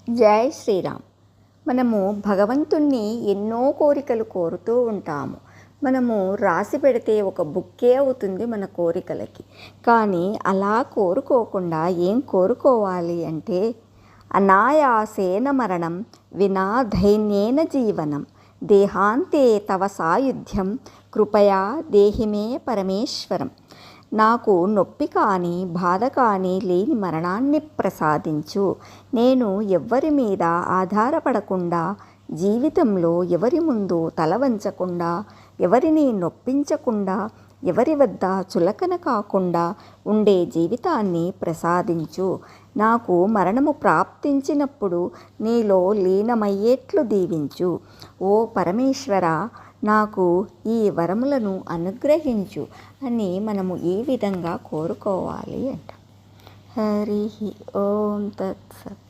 జై శ్రీరామ్. మనము భగవంతుణ్ణి ఎన్నో కోరికలు కోరుతూ ఉంటాము. మనము రాసి పెడితే ఒక బుక్కే అవుతుంది మన కోరికలకి. కానీ అలా కోరుకోకుండా ఏం కోరుకోవాలి అంటే, అనాయాసేన మరణం వినా ధైన్యేన జీవనం దేహాంతే తవ సాయుధ్యం కృపయా దేహిమే పరమేశ్వరం. నాకు నొప్పి కానీ బాధ కానీ లేని మరణాన్ని ప్రసాదించు. నేను ఎవ్వరి మీద ఆధారపడకుండా, జీవితంలో ఎవరి ముందు తల వంచకుండా, ఎవరిని నొప్పించకుండా, ఎవరి వద్ద చులకన కాకుండా ఉండే జీవితాన్ని ప్రసాదించు. నాకు మరణము ప్రాప్తించినప్పుడు నీలో లీనమయ్యేట్లు దీవించు. ఓ పరమేశ్వర, నాకు ఈ వరములను అనుగ్రహించు అని మనము ఈ విధంగా కోరుకోవాలి అంట. హరి ఓం తత్సత్.